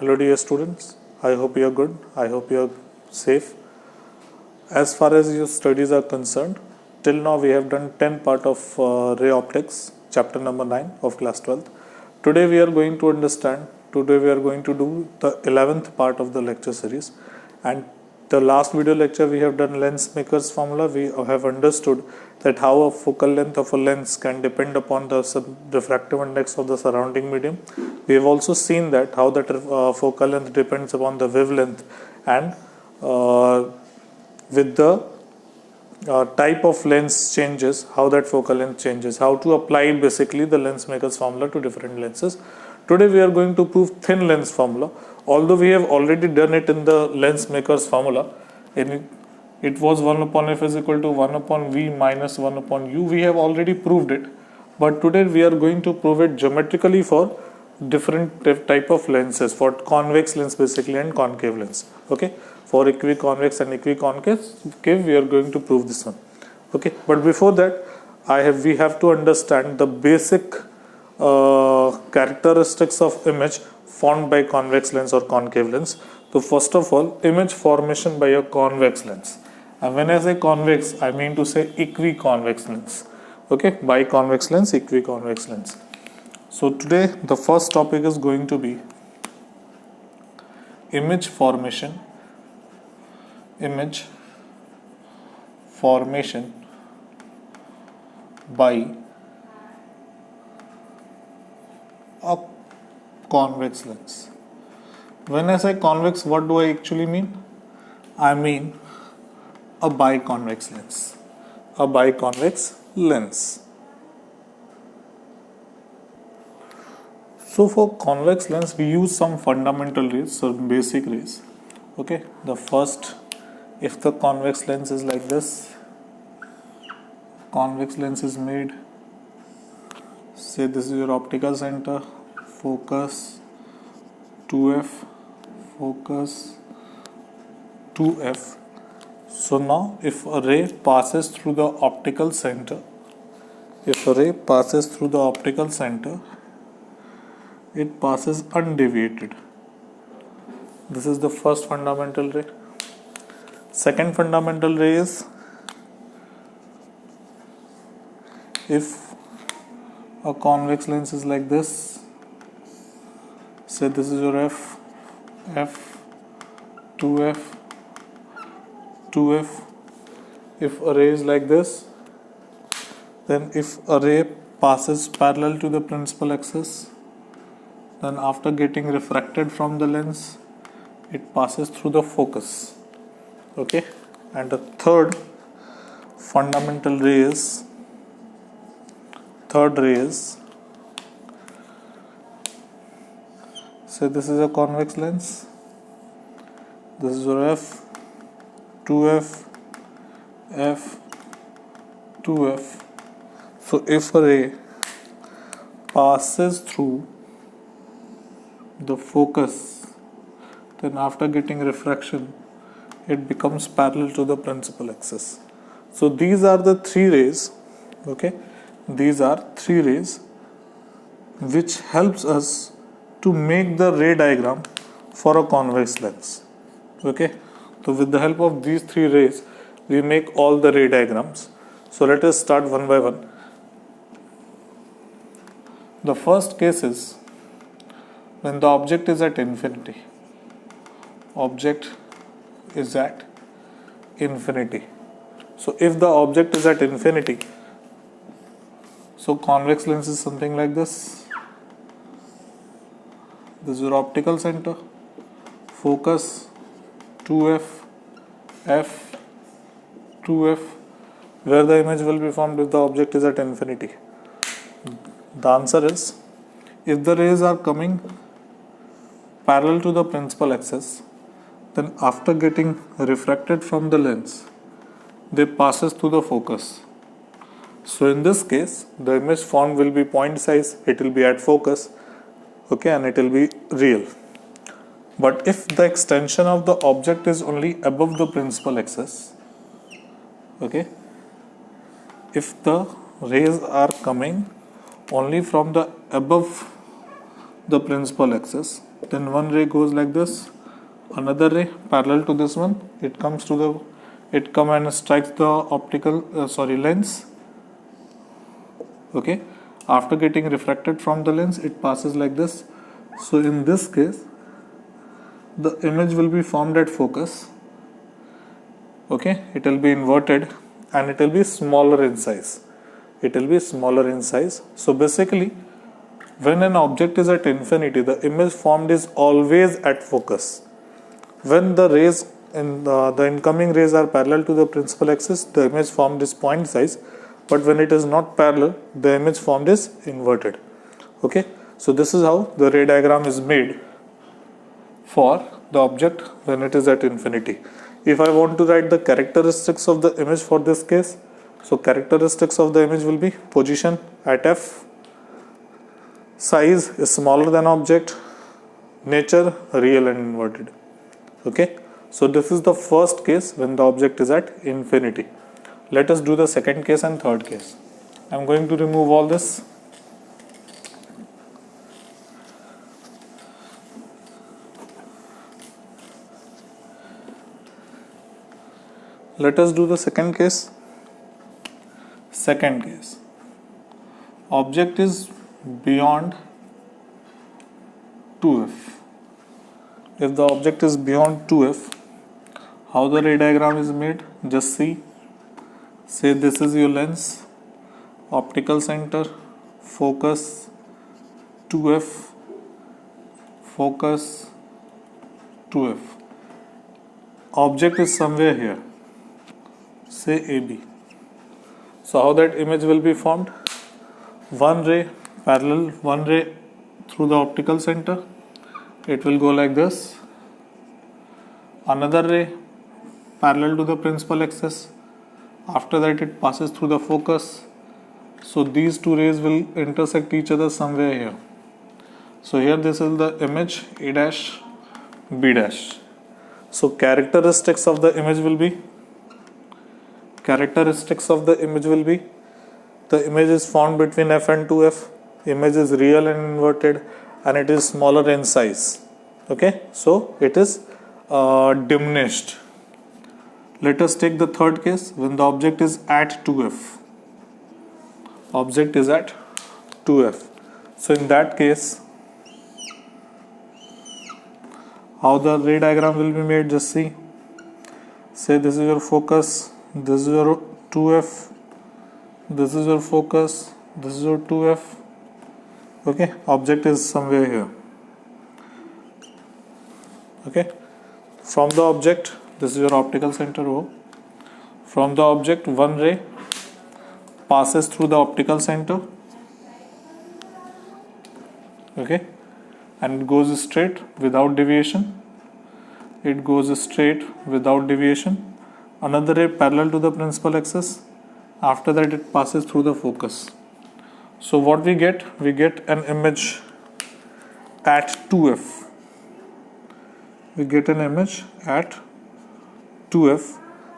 Hello dear students, I hope you are good, I hope you are safe. As far as your studies are concerned, till now we have done 10 part of ray optics, chapter number 9 of class 12th. Today we are going to do the 11th part of the lecture series, and the last video lecture we have done lens maker's formula. We have understood that how a focal length of a lens can depend upon the refractive index of the surrounding medium. We have also seen that how that focal length depends upon the wavelength, and with the type of lens changes, how that focal length changes, how to apply basically the lens maker's formula to different lenses. Today we are going to prove thin lens formula. Although we have already done it in the lens maker's formula, it was 1 upon f is equal to 1 upon v minus 1 upon u. We have already proved it, but today we are going to prove it geometrically for different type of lenses, for convex lens basically and concave lens. Okay, for equiconvex and equiconcave we are going to prove this one. Okay, but before that we have to understand the basic characteristics of image formed by convex lens or concave lens. So first of all, image formation by a convex lens, and when I say convex I mean to say equiconvex lens. Okay, biconvex lens, equiconvex lens. So today the first topic is going to be image formation by a convex lens. When I say convex, what do I actually mean? I mean a biconvex lens. A biconvex lens. So for convex lens we use some fundamental rays, some basic rays. Okay, the first, if the convex lens is like this, convex lens is made, say this is your optical center, focus 2f, focus 2f. So now if a ray passes through the optical center, it passes undeviated. This is the first fundamental ray. Second fundamental ray is, if a convex lens is like this, say this is your f, 2f, 2f. If a ray is like this, then if a ray passes parallel to the principal axis, then after getting refracted from the lens, it passes through the focus. Okay, and the third ray is, say this is a convex lens, this is your f, 2f, f, 2f. So if a ray passes through the focus, then after getting refraction it becomes parallel to the principal axis. So these are the three rays. Okay, these are three rays which helps us to make the ray diagram for a convex lens. Okay, so with the help of these three rays we make all the ray diagrams. So let us start one by one. The first case is when the object is at infinity. So if the object is at infinity, so convex lens is something like this. This is your optical center, focus 2f, f, 2f, where the image will be formed if the object is at infinity. The answer is, if the rays are coming parallel to the principal axis, then after getting refracted from the lens, they passes through the focus. So in this case, the image formed will be point size, it will be at focus, okay, and it will be real. But if the extension of the object is only above the principal axis, okay, if the rays are coming only from the above the principal axis, then one ray goes like this, another ray parallel to this one, it comes and strikes the lens. Okay, after getting refracted from the lens, it passes like this. So in this case, the image will be formed at focus. Okay, it will be inverted and it will be smaller in size. So basically, when an object is at infinity, the image formed is always at focus. When the rays in the incoming rays are parallel to the principal axis, the image formed is point size. But when it is not parallel, the image formed is inverted. Okay, so this is how the ray diagram is made for the object when it is at infinity. If I want to write the characteristics of the image for this case, so characteristics of the image will be position at f, size is smaller than object, nature real and inverted. Okay, so this is the first case when the object is at infinity. Let us do the second case and third case. I am going to remove all this. Let us do the second case. Second case. Object is beyond 2f. If the object is beyond 2f, how the ray diagram is made? Just see. Say this is your lens, optical center, focus 2f, focus 2f. Object is somewhere here, say AB. So how that image will be formed? One ray parallel, one ray through the optical center, it will go like this. Another ray parallel to the principal axis, after that it passes through the focus. So these two rays will intersect each other somewhere here. So here this is the image A dash B dash. So characteristics of the image will be the image is formed between f and 2f, image is real and inverted, and it is smaller in size. Okay, so it is diminished. Let us take the third case when the object is at 2f. Object is at 2f. So in that case, how the ray diagram will be made? Just see. Say this is your focus, this is your 2f, this is your focus, this is your 2f. Okay, object is somewhere here. Okay, from the object, this is your optical center O. From the object, one ray passes through the optical center. Okay, and it goes straight without deviation. Another ray parallel to the principal axis. After that, it passes through the focus. So what we get? We get an image at 2f.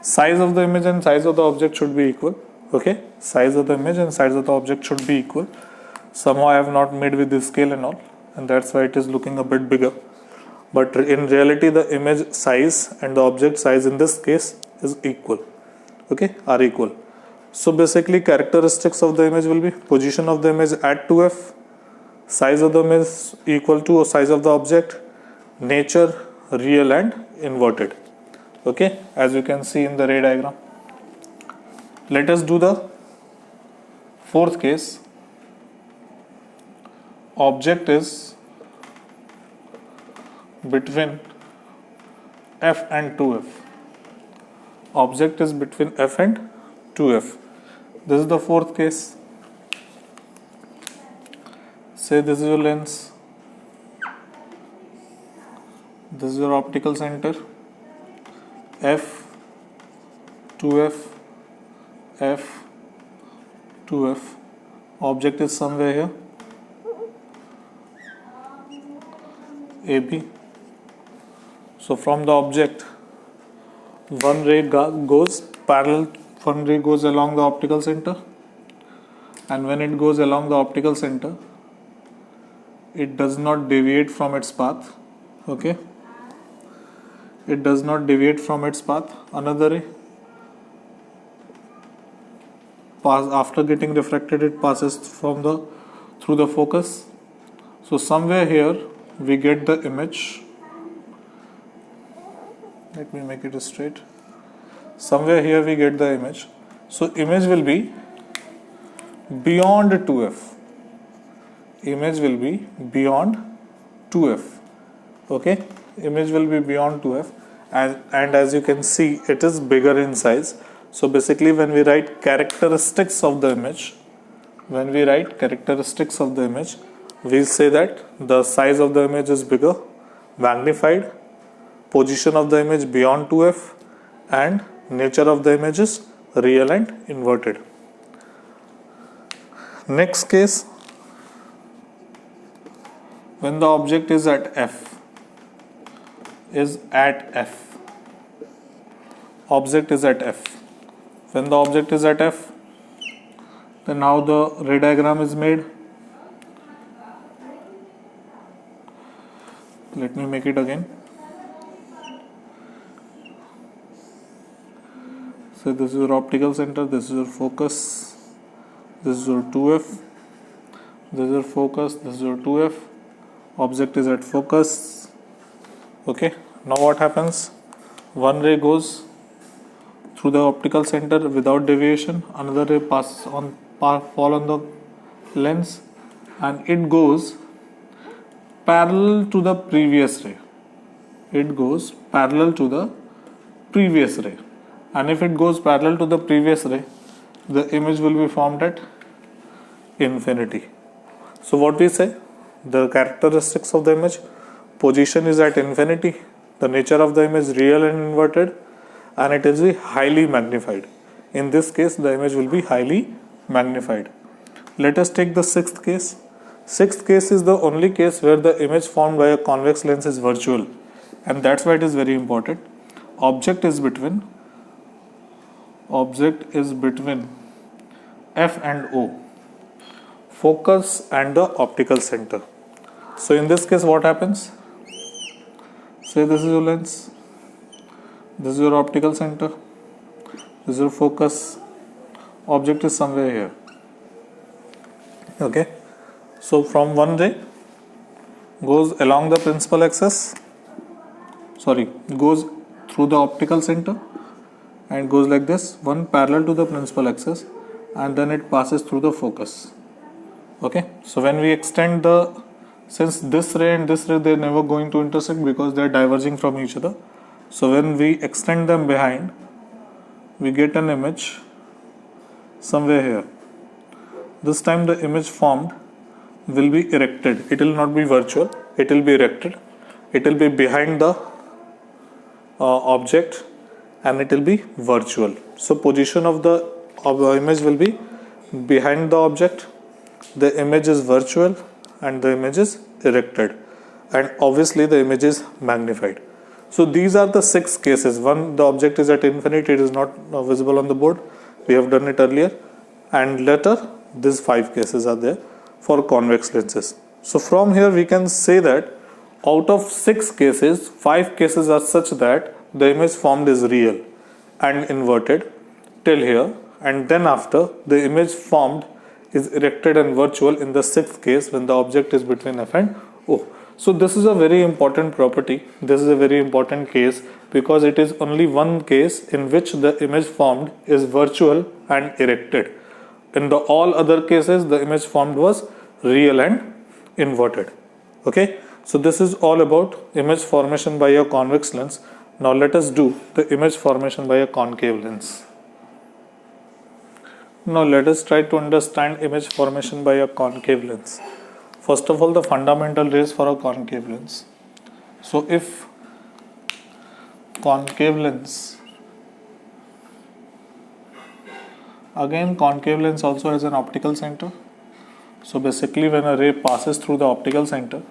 Size of the image and size of the object should be equal. Okay, size of the image and size of the object should be equal. Somehow I have not made with this scale and all, and that's why it is looking a bit bigger. But in reality, the image size and the object size in this case is equal. Okay, are equal. So basically, characteristics of the image will be position of the image at 2f, size of the image equal to size of the object, nature real and inverted. Okay, as you can see in the ray diagram. Let us do the fourth case. Object is between f and 2f. Object is between f and 2f. This is the fourth case. Say this is your lens, this is your optical center, f, 2f, f, 2f. Object is somewhere here, AB. So from the object, one ray goes parallel, one ray goes along the optical center, and when it goes along the optical center, it does not deviate from its path. Okay, it does not deviate from its path. Another ray after getting refracted, it passes through the focus. So somewhere here we get the image. Let me make it straight. Somewhere here we get the image. So image will be beyond 2f. Image will be beyond 2f. Okay, image will be beyond 2f, and as you can see, it is bigger in size. So basically, when we write characteristics of the image, we'll say that the size of the image is bigger, magnified, position of the image beyond 2f, and nature of the image is real and inverted. Next case, when the object is at f. Object is at f. When the object is at f, then how the ray diagram is made? Let me make it again. So this is your optical center, this is your focus, this is your 2f, this is your focus, this is your 2f, object is at focus. Okay, now what happens? One ray goes through the optical center without deviation, another ray passes on fall on the lens, and it goes parallel to the previous ray. And if it goes parallel to the previous ray, the image will be formed at infinity. So what we say? The characteristics of the image: position is at infinity, the nature of the image real and inverted, and it is highly magnified. In this case, the image will be highly magnified. Let us take the sixth case. Sixth case is the only case where the image formed by a convex lens is virtual, and that's why it is very important. Object is between F and O, focus and the optical center. So in this case, what happens? Say this is your lens, this is your optical center, this is your focus, object is somewhere here. Okay, so from one ray goes along the principal axis, goes through the optical center and goes like this, one parallel to the principal axis, and then it passes through the focus. Okay, so when we extend since this ray and this ray, they're never going to intersect because they're diverging from each other. So when we extend them behind, we get an image somewhere here. This time the image formed will be erected. It will not be virtual, it will be erected. It will be behind the object, and it will be virtual. So position of the image will be behind the object, the image is virtual, and the image is erected, and obviously the image is magnified. So these are the 6 cases. One, the object is at infinity, it is not visible on the board, we have done it earlier, and later these 5 cases are there for convex lenses. So from here we can say that out of 6 cases, 5 cases are such that the image formed is real and inverted till here, and then after the image formed is erected and virtual in the 6th case when the object is between F and O. So this is a very important property, this is a very important case, because it is only one case in which the image formed is virtual and erected. In the all other cases, the image formed was real and inverted. Okay, so this is all about image formation by a convex lens. Now let us do the image formation by a concave lens. Now let us try to understand image formation by a concave lens. First of all, the fundamental rays for a concave lens. So if concave lens, again concave lens also has an optical center. So basically when a ray passes through the optical center,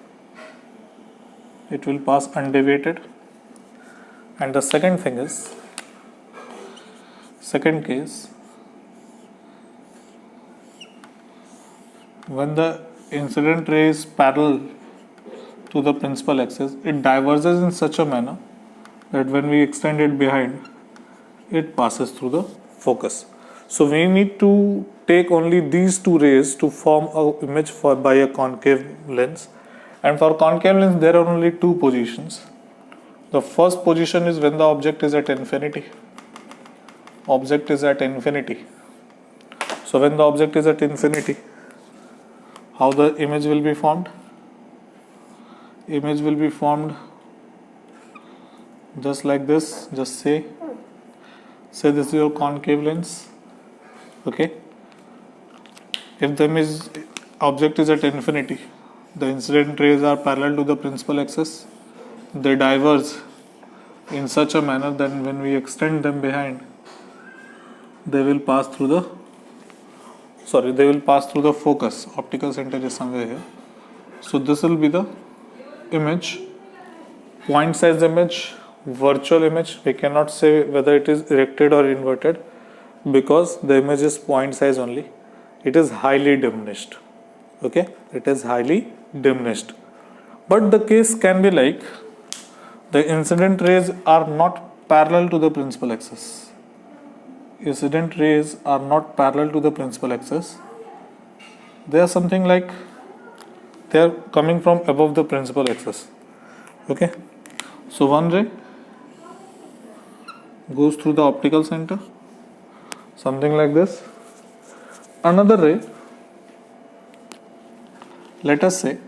it will pass undeviated. And the second thing is, second case, when the incident ray is parallel to the principal axis, it diverges in such a manner that when we extend it behind, it passes through the focus. So we need to take only these two rays to form an image by a concave lens. And for concave lens, there are only two positions. The first position is when the object is at infinity. Object is at infinity. So when the object is at infinity, how the image will be formed? Image will be formed just like this. Just say this is your concave lens. Okay. If the image object is at infinity, the incident rays are parallel to the principal axis. They diverge in such a manner that when we extend them behind, they will pass through the focus. Optical center is somewhere here. So this will be the image, point size image, virtual image. We cannot say whether it is erected or inverted because the image is point size only. It is highly diminished. Okay, it is highly diminished. But the case can be like the incident rays are not parallel to the principal axis. Incident rays are not parallel to the principal axis. They are something like they are coming from above the principal axis. Okay, so one ray goes through the optical center, something like this. Another ray, let us say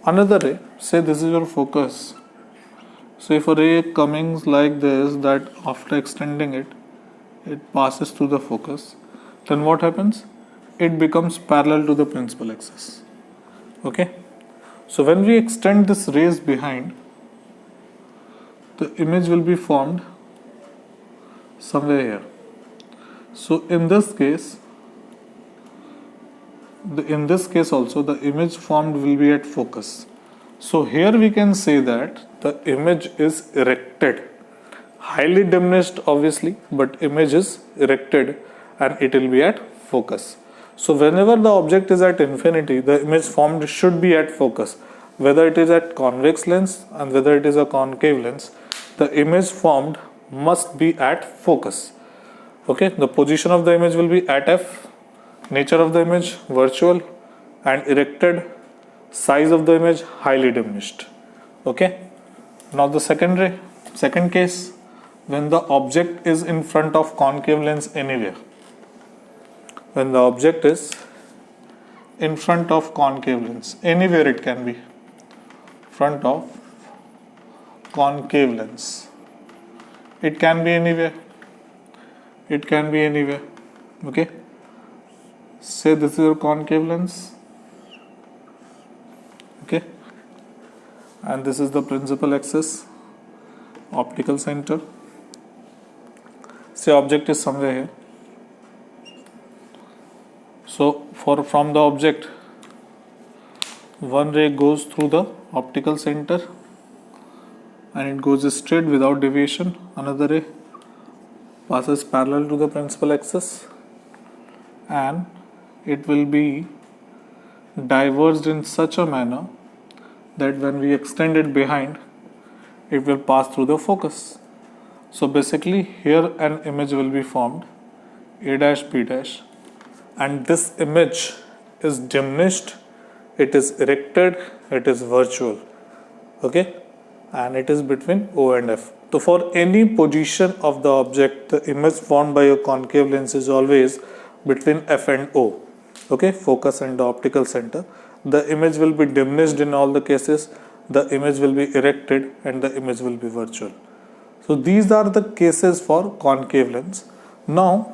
another ray, say this is your focus. So if a ray coming like this, that after extending it, it passes through the focus, then what happens? It becomes parallel to the principal axis. Okay. So when we extend this rays behind, the image will be formed somewhere here. So in this case also the image formed will be at focus. So here we can say that the image is erected, highly diminished obviously, but image is erected and it will be at focus. So whenever the object is at infinity, the image formed should be at focus. Whether it is at convex lens and whether it is a concave lens, the image formed must be at focus. Okay, the position of the image will be at F, nature of the image virtual and erected, size of the image highly diminished. Okay, now the second case, when the object is in front of concave lens anywhere. When the object is in front of concave lens, anywhere it can be, front of concave lens. It can be anywhere. It can be anywhere. Okay. Say this is your concave lens. Okay. And this is the principal axis, optical center. Say object is somewhere here. So from the object, one ray goes through the optical center and it goes straight without deviation. Another ray passes parallel to the principal axis and it will be diverged in such a manner that when we extend it behind, it will pass through the focus. So basically here an image will be formed, A dash B dash, and this image is diminished, it is erected, it is virtual. Okay, and it is between O and F. So for any position of the object, the image formed by a concave lens is always between F and O. Okay, focus and the optical center. The image will be diminished in all the cases, the image will be erected and the image will be virtual. So these are the cases for concave lens. Now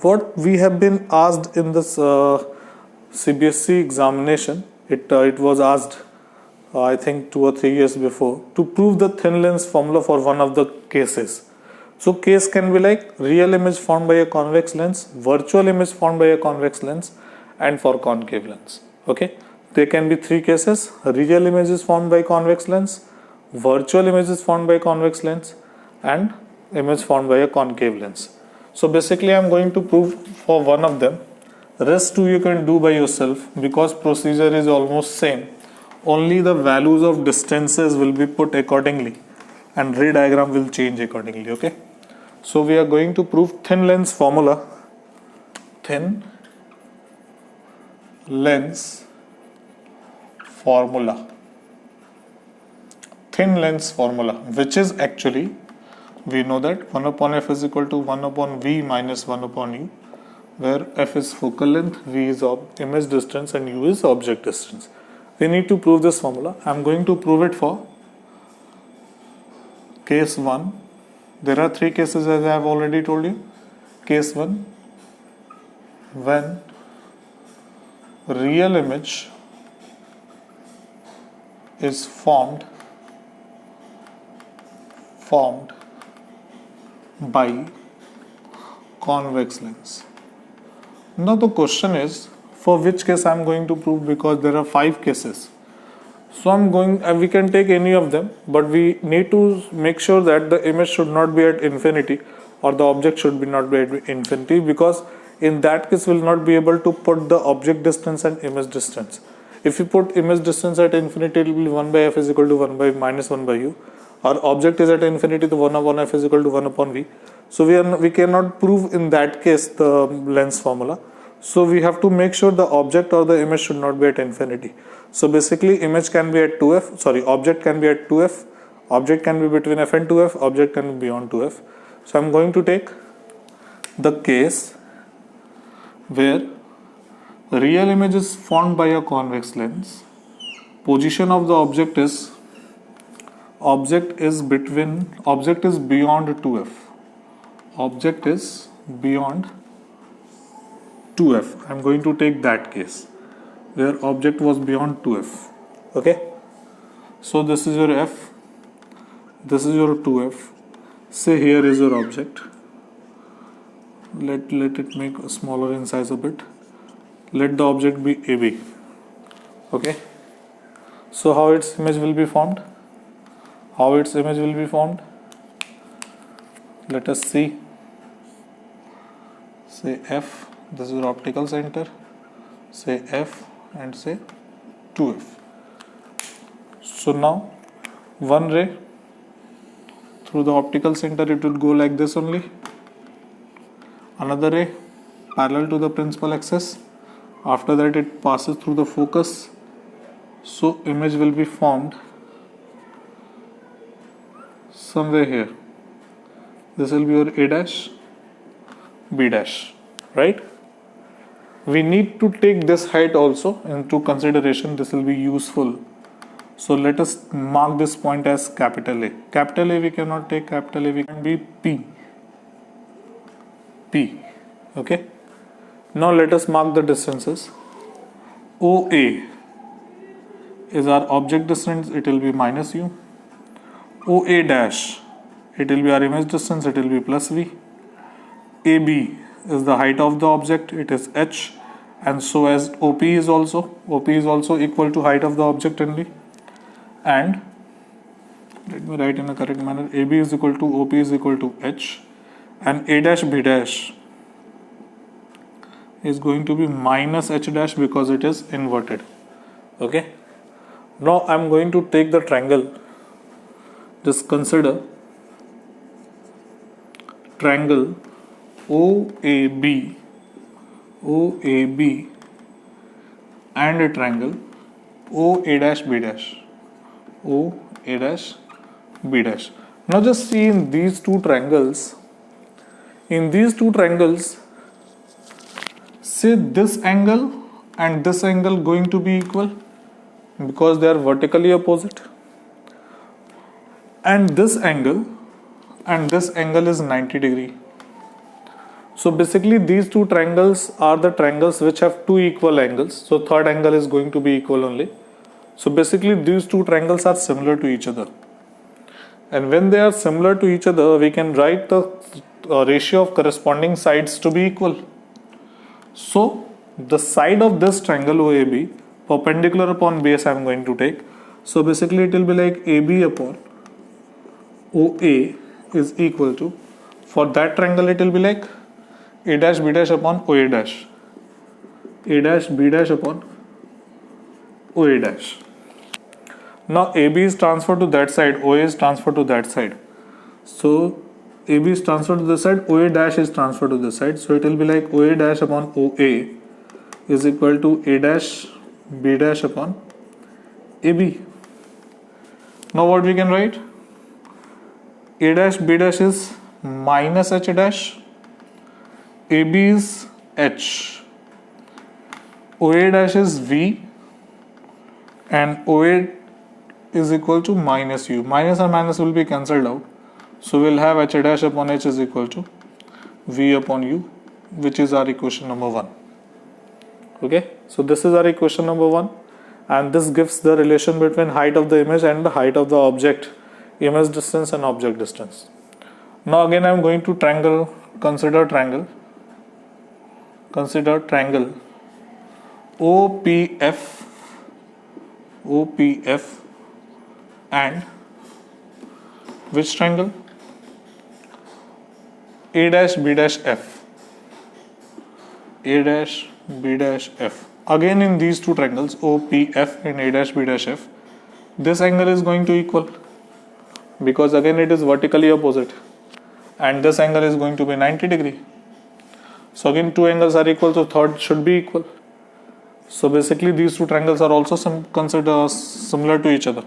what we have been asked in this CBSE examination, it was asked I think 2 or 3 years before, to prove the thin lens formula for one of the cases. So case can be like real image formed by a convex lens, virtual image formed by a convex lens, and for concave lens. Okay, there can be 3 cases: real image is formed by convex lens, virtual image is formed by convex lens, and image formed by a concave lens. So basically I'm going to prove for one of them. Rest two you can do by yourself because procedure is almost same. Only the values of distances will be put accordingly and ray diagram will change accordingly. Okay. So we are going to prove thin lens formula. Thin lens formula. Thin lens formula, which is actually, we know that 1 upon f is equal to 1 upon v minus 1 upon u, where f is focal length, v is image distance and u is object distance. We need to prove this formula. I am going to prove it for case 1. There are 3 cases as I have already told you. Case 1, when real image is formed by convex lens. Now the question is, for which case I am going to prove, because there are 5 cases. So we can take any of them, but we need to make sure that the image should not be at infinity or the object should be not be at infinity, because in that case we will not be able to put the object distance and image distance. If you put image distance at infinity, it will be 1 by f is equal to 1 by minus 1 by u. Our object is at infinity, the 1 upon f is equal to 1 upon v. So we cannot prove in that case the lens formula. So we have to make sure the object or the image should not be at infinity. So basically image can be at 2f, object can be at 2f, object can be between f and 2f, object can be beyond 2f. So I'm going to take the case where real image is formed by a convex lens. Position of the object is beyond 2f. Object is beyond 2f. I'm going to take that case where object was beyond 2f. Okay. So this is your f. This is your 2f. Say here is your object. Let it make smaller in size a bit. Let the object be AB. Okay. So how its image will be formed? Let us see. Say f. This is your optical center. Say f and say 2f. So now one ray through the optical center, it would go like this only. Another ray parallel to the principal axis. After that it passes through the focus. So image will be formed somewhere here. This will be your A dash, B dash, right? We need to take this height also into consideration. This will be useful. So let us mark this point as capital A. Capital A we cannot take capital A, we can be P. Okay. Now let us mark the distances. OA is our object distance, it will be minus u. OA dash, it will be our image distance, it will be plus v. AB is the height of the object, it is h, and so as OP is also equal to height of the object only. And let me write in a correct manner. AB is equal to OP is equal to h, and A dash B dash is going to be minus h dash because it is inverted. Okay. Now I am going to take the triangle. Just consider triangle OAB and a triangle OA dash B dash. Now just see in these two triangles. Say this angle and this angle going to be equal because they are vertically opposite, and this angle is 90 degree. So basically these two triangles are the triangles which have two equal angles. So third angle is going to be equal only. So basically these two triangles are similar to each other. And when they are similar to each other, we can write the ratio of corresponding sides to be equal. So the side of this triangle OAB perpendicular upon base I am going to take. So basically it will be like AB upon OA is equal to, for that triangle it will be like A dash B dash upon OA dash. A dash B dash upon OA dash. Now AB is transferred to that side, OA is transferred to that side. So AB is transferred to this side, OA dash is transferred to this side. So it will be like OA dash upon OA is equal to A dash B dash upon AB. Now what we can write? A dash B dash is minus H dash, AB is H, OA dash is V, and OA is equal to minus U. Minus and minus will be cancelled out. So we'll have H dash upon H is equal to V upon U, which is our equation number 1. Okay, so this is our equation number 1, and this gives the relation between height of the image and the height of the object, image distance and object distance. Now again I am going to consider triangle OPF and which triangle? A dash B dash F. A dash B dash F. Again in these two triangles OPF and A dash B dash F, this angle is going to equal, because again it is vertically opposite, and this angle is going to be 90 degree. So again two angles are equal, so third should be equal. So basically these two triangles are also considered similar to each other.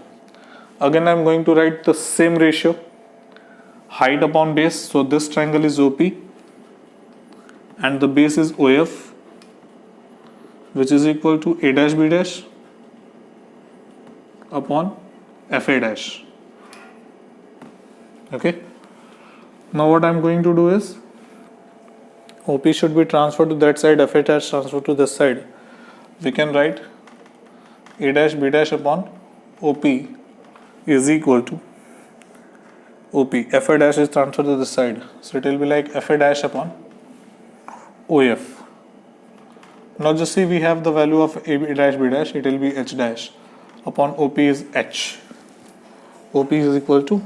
Again I am going to write the same ratio, height upon base. So this triangle is OP and the base is OF, which is equal to A dash B dash upon FA dash. Okay. Now what I am going to do is, OP should be transferred to that side, FA dash transferred to this side. We can write A dash B dash upon OP is equal to OP. FA dash is transferred to this side. So it will be like FA dash upon OF. Now just see, we have the value of A dash B dash, it will be H dash upon OP is H. OP is equal to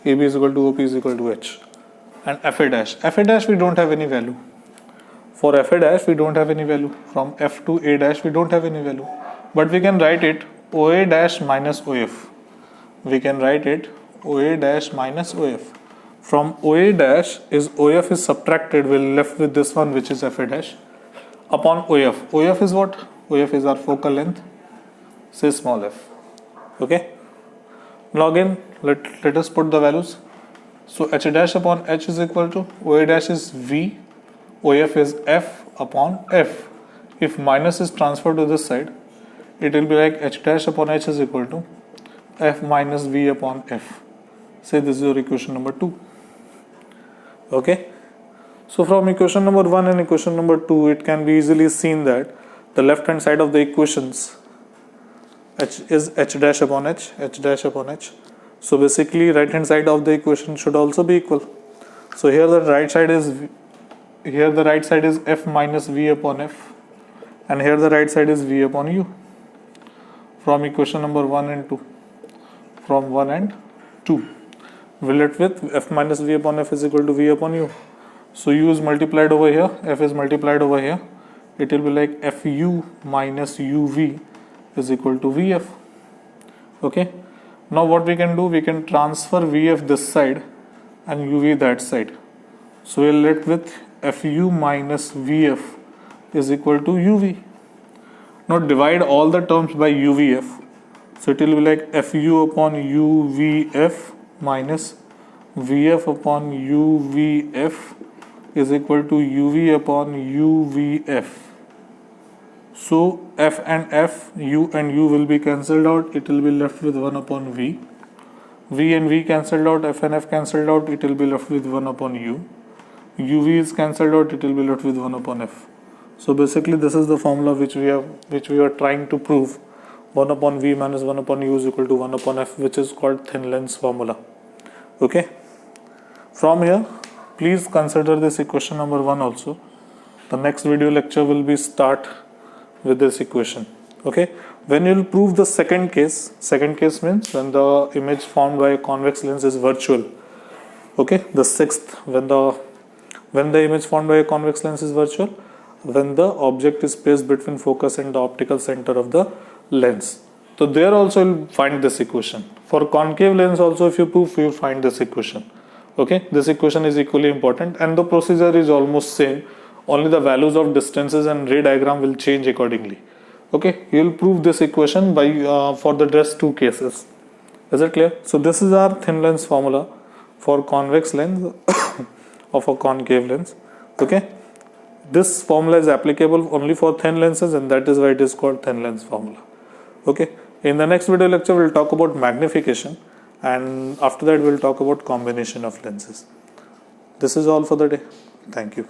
AB is equal to OP is equal to H. And FA dash we don't have any value. For FA dash we don't have any value. From F to A dash we don't have any value. But we can write it OA dash minus OF. We can write it OA dash minus OF. From OA dash is OF is subtracted, we're left with this one, which is FA dash upon OF. OF is what? OF is our focal length, say small f. Okay. Now again let us put the values. So H dash upon H is equal to OA dash is V, OF is F upon F. If minus is transferred to this side, it will be like H dash upon H is equal to F minus V upon F. Say this is your equation number 2. Okay. So from equation number 1 and equation number 2, it can be easily seen that the left hand side of the equations, H is H dash upon H, H dash upon H. So basically right hand side of the equation should also be equal. So here the right side is F minus V upon F, and here the right side is V upon U. From equation number 1 and 2. From 1 and 2. We're left with F minus V upon F is equal to V upon U. So U is multiplied over here, F is multiplied over here. It will be like FU minus UV is equal to VF. Okay. Now what we can do, we can transfer VF this side and UV that side. So we're left with FU minus VF is equal to UV. Now divide all the terms by UVF. So it will be like FU upon UVF minus VF upon UVF is equal to UV upon UVF. So F and F, U and U will be cancelled out. It will be left with 1 upon V. V and V cancelled out, F and F cancelled out. It will be left with 1 upon U. UV is cancelled out. It will be left with 1 upon F. So basically this is the formula which we are trying to prove. 1 upon V minus 1 upon U is equal to 1 upon F, which is called thin lens formula. Okay. From here, please consider this equation number 1 also. The next video lecture will be start with this equation. Okay. When you will prove the second case means when the image formed by a convex lens is virtual. Okay. The sixth, when the when the image formed by a convex lens is virtual, when the object is placed between focus and the optical center of the lens. So there also you'll find this equation. For concave lens also, if you prove, you find this equation. Okay, this equation is equally important, and the procedure is almost same, only the values of distances and ray diagram will change accordingly. Okay, you will prove this equation by for the rest two cases. Is it clear? So this is our thin lens formula for convex lens of a concave lens. Okay, this formula is applicable only for thin lenses, and that is why it is called thin lens formula. Okay, in the next video lecture we'll talk about magnification, and after that we'll talk about combination of lenses. This is all for the day. Thank you.